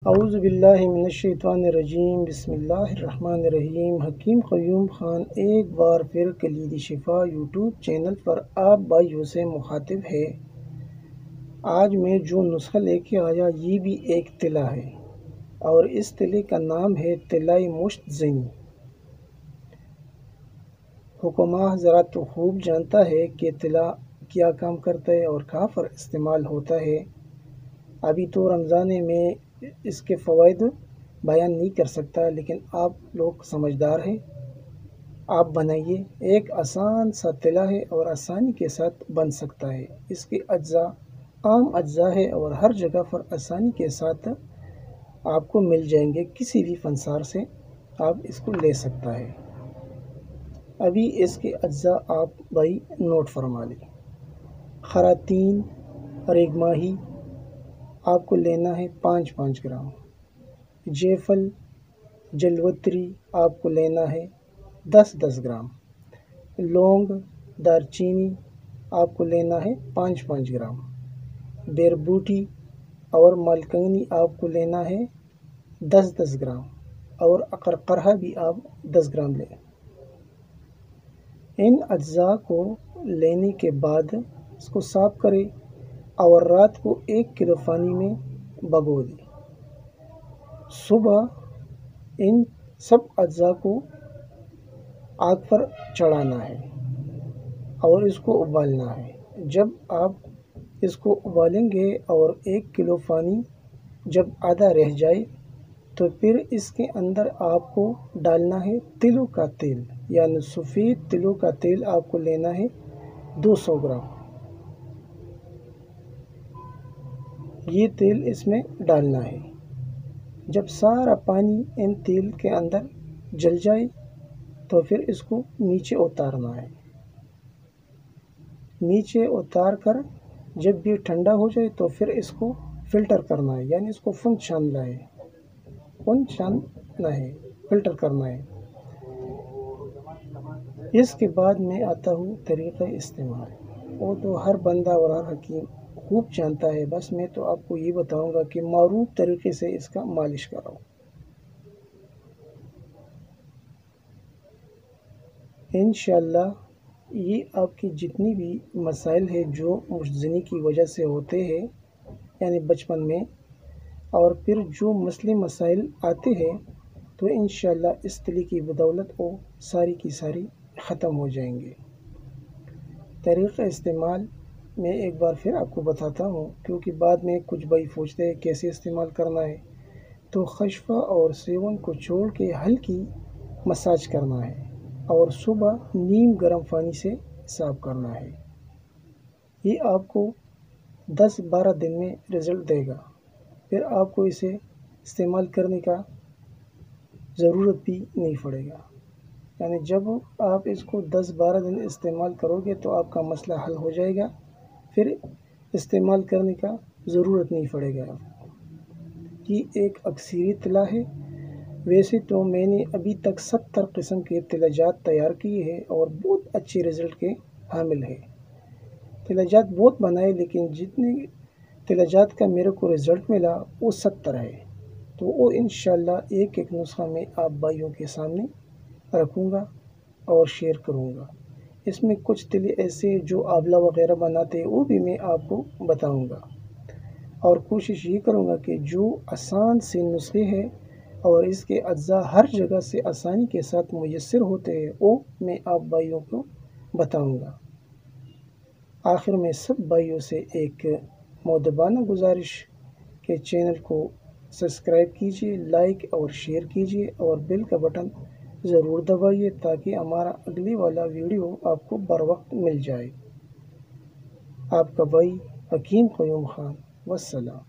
اعوذ باللہ من الشیطان الرجیم، بسم اللہ الرحمن الرحیم۔ حکیم قیوم خان ایک بار پھر کلید شفا یوٹیوب چینل پر آپ بھائیوں سے مخاطب ہے۔ آج میں جو نسخہ لے کے آیا یہ بھی ایک تلا ہے اور اس تلے کا نام ہے تلۂ مشت زنی۔ حکمہ ذرا تو خوب جانتا ہے کہ تلا کیا کام کرتا ہے اور کہاں پر استعمال ہوتا ہے۔ ابھی تو رمضان میں اس کے فوائد بیان نہیں کر سکتا، لیکن آپ لوگ سمجھدار ہیں، آپ بنائیے۔ ایک آسان سا تلا ہے اور آسانی کے ساتھ بن سکتا ہے۔ اس کے اجزاء عام اجزاء ہے اور ہر جگہ پر آسانی کے ساتھ آپ کو مل جائیں گے۔ کسی بھی فنسار سے آپ اس کو لے سکتا ہے۔ ابھی اس کے اجزاء آپ بھائی نوٹ فرما لیں۔ خراطین ریگ ماہی آپ کو لینا ہے 5 گرام۔ جیفل جلوتری آپ کو لینا ہے 10 گرام۔ لونگ دارچینی آپ کو لینا ہے 5 گرام۔ بیربوٹی اور مالکنی آپ کو لینا ہے 10 گرام، اور اقرقرہ بھی آپ 10 گرام لیں۔ ان اجزاء کو لینے کے بعد اس کو صاف کریں اور رات کو 1 کلو پانی میں بھگو دیں۔ صبح ان سب اجزاء کو آگ پر چڑھانا ہے اور اس کو ابالنا ہے۔ جب آپ اس کو ابالیں گے اور 1 کلو پانی جب آدھا رہ جائے تو پھر اس کے اندر آپ کو ڈالنا ہے تلوں کا تیل، یعنی سفید تلوں کا تیل آپ کو لینا ہے 200 گرام۔ یہ تیل اس میں ڈالنا ہے۔ جب سارا پانی ان تیل کے اندر جل جائے تو پھر اس کو نیچے اتارنا ہے۔ نیچے اتار کر جب بھی ٹھنڈا ہو جائے تو پھر اس کو فلٹر کرنا ہے، یعنی اس کو چھاننا ہے، فلٹر کرنا ہے۔ اس کے بعد میں آتا ہوں طریقہ استعمال۔ وہ تو ہر بندہ اور ہر حکیم خوب جانتا ہے، بس میں تو آپ کو یہ بتاؤں گا کہ معروف طریقے سے اس کا مالش کراؤ۔ انشاءاللہ یہ آپ کی جتنی بھی مسائل ہے جو مشت کی وجہ سے ہوتے ہیں، یعنی بچپن میں، اور پھر جو مسئلے مسائل آتے ہیں، تو انشاءاللہ اس تلے کی بدولت وہ ساری کی ساری ختم ہو جائیں گے۔ طریقہ استعمال میں ایک بار پھر آپ کو بتاتا ہوں، کیونکہ بعد میں کچھ بھائی پوچھتے ہیں کیسے استعمال کرنا ہے۔ تو خشفہ اور سیون کو چھوڑ کے ہلکی مساج کرنا ہے اور صبح نیم گرم پانی سے صاف کرنا ہے۔ یہ آپ کو 10-12 دن میں رزلٹ دے گا۔ پھر آپ کو اسے استعمال کرنے کا ضرورت بھی نہیں پڑے گا، یعنی جب آپ اس کو 10-12 دن استعمال کرو گے تو آپ کا مسئلہ حل ہو جائے گا، پھر استعمال کرنے کا ضرورت نہیں پڑے گا آپ کو۔ یہ ایک اکثری تلا ہے۔ ویسے تو میں نے ابھی تک 70 قسم کے تلاجات تیار کیے ہیں اور بہت اچھے رزلٹ کے حامل ہے۔ تلاجات بہت بنائے، لیکن جتنے تلاجات کا میرے کو رزلٹ ملا وہ 70 ہے۔ تو وہ انشاءاللہ ایک نسخہ میں آپ بھائیوں کے سامنے رکھوں گا اور شیئر کروں گا۔ اس میں کچھ تلے ایسے جو آولا وغیرہ بناتے ہیں وہ بھی میں آپ کو بتاؤں گا، اور کوشش یہ کروں گا کہ جو آسان سے نسخے ہیں اور اس کے اجزاء ہر جگہ سے آسانی کے ساتھ میسر ہوتے ہیں وہ میں آپ بھائیوں کو بتاؤں گا۔ آخر میں سب بھائیوں سے ایک مؤدبانہ گزارش کہ چینل کو سبسکرائب کیجیے، لائک اور شیئر کیجیے اور بیل کا بٹن ضرور دبائیے تاکہ ہمارا اگلی والا ویڈیو آپ کو بر وقت مل جائے۔ آپ کا بھائی حکیم قیوم خان، والسلام۔